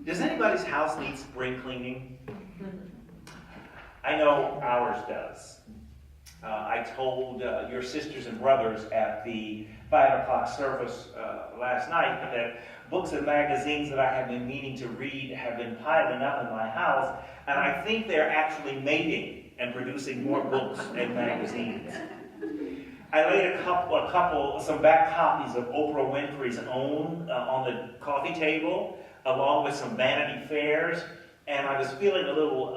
Does anybody's house need spring cleaning? I know ours does. I told your sisters and brothers at the 5 o'clock service last night that books and magazines that I have been meaning to read have been piling up in my house, and I think they're actually mating and producing more books and magazines. I laid some back copies of Oprah Winfrey's Own on the coffee table, along with some Vanity Fairs, and I was feeling a little,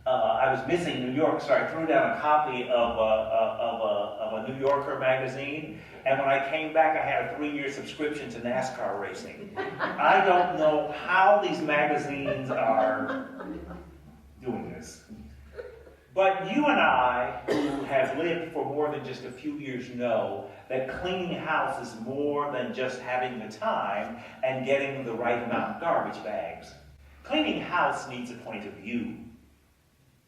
I was missing New York, so I threw down a copy of a New Yorker magazine, and when I came back, I had a 3-year subscription to NASCAR racing. I don't know how these magazines are doing this. But you and I, who have lived for more than just a few years, know that cleaning house is more than just having the time and getting the right amount of garbage bags. Cleaning house needs a point of view.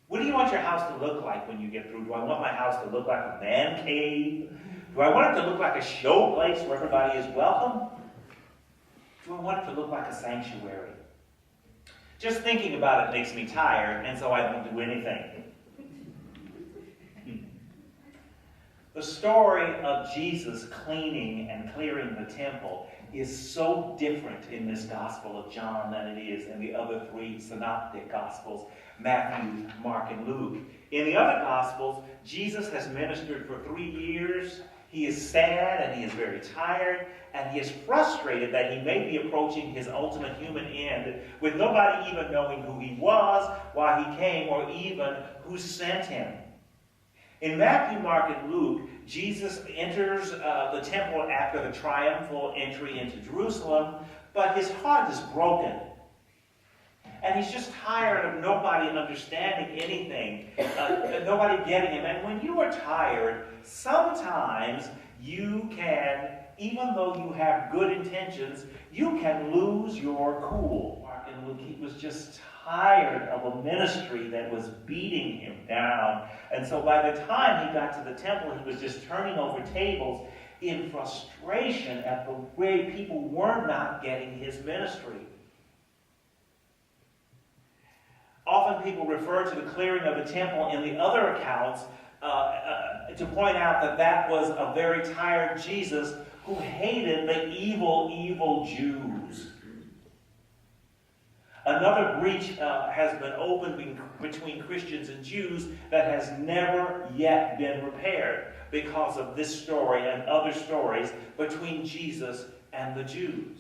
What do you want your house to look like when you get through? Do I want my house to look like a man cave? Do I want it to look like a show place where everybody is welcome? Do I want it to look like a sanctuary? Just thinking about it makes me tired, and so I don't do anything. The story of Jesus cleaning and clearing the temple is so different in this Gospel of John than it is in the other 3 synoptic Gospels, Matthew, Mark, and Luke. In the other Gospels, Jesus has ministered for 3 years. He is sad and he is very tired, and he is frustrated that he may be approaching his ultimate human end with nobody even knowing who he was, why he came, or even who sent him. In Matthew, Mark, and Luke, Jesus enters the temple after the triumphal entry into Jerusalem, but his heart is broken. And he's just tired of nobody understanding anything, nobody getting him. And when you are tired, sometimes you can, even though you have good intentions, you can lose your cool. Mark and Luke, he was just tired of a ministry that was beating him down. And so by the time he got to the temple, he was just turning over tables in frustration at the way people were not getting his ministry. Often people refer to the clearing of the temple in the other accounts to point out that that was a very tired Jesus who hated the evil Jews. Another breach has been opened between Christians and Jews that has never yet been repaired because of this story and other stories between Jesus and the Jews.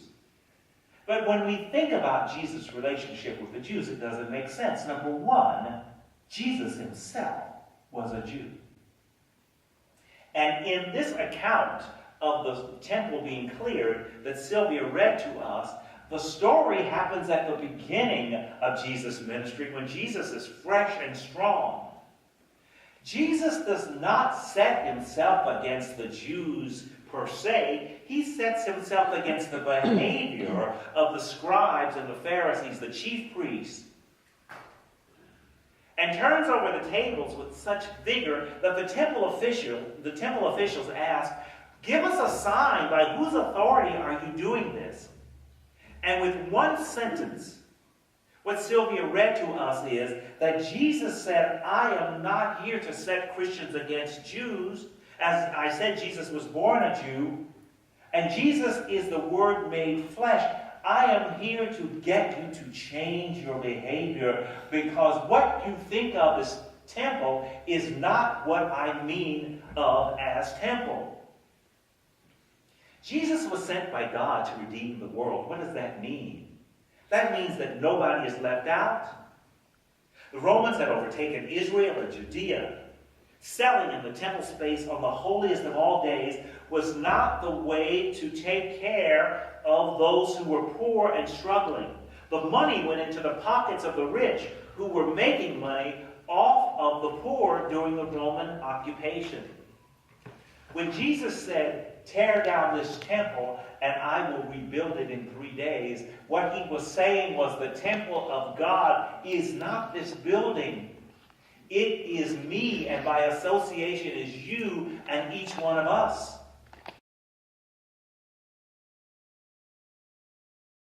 But when we think about Jesus' relationship with the Jews, it doesn't make sense. Number one, Jesus himself was a Jew. And in this account of the temple being cleared that Sylvia read to us, the story happens at the beginning of Jesus' ministry when Jesus is fresh and strong. Jesus does not set himself against the Jews per se. He sets himself against the behavior of the scribes and the Pharisees, the chief priests, and turns over the tables with such vigor that the temple officials ask, "Give us a sign. By whose authority are you doing this?" And with one sentence, what Sylvia read to us is that Jesus said, "I am not here to set Christians against Jews." As I said, Jesus was born a Jew, and Jesus is the Word made flesh. I am here to get you to change your behavior, because what you think of as temple is not what I mean of as temple. Jesus was sent by God to redeem the world. What does that mean? That means that nobody is left out. The Romans had overtaken Israel and Judea. Selling in the temple space on the holiest of all days was not the way to take care of those who were poor and struggling. The money went into the pockets of the rich who were making money off of the poor during the Roman occupation. When Jesus said, "Tear down this temple and I will rebuild it in 3 days," what he was saying was the temple of God is not this building. It is me, and by association is you and each one of us.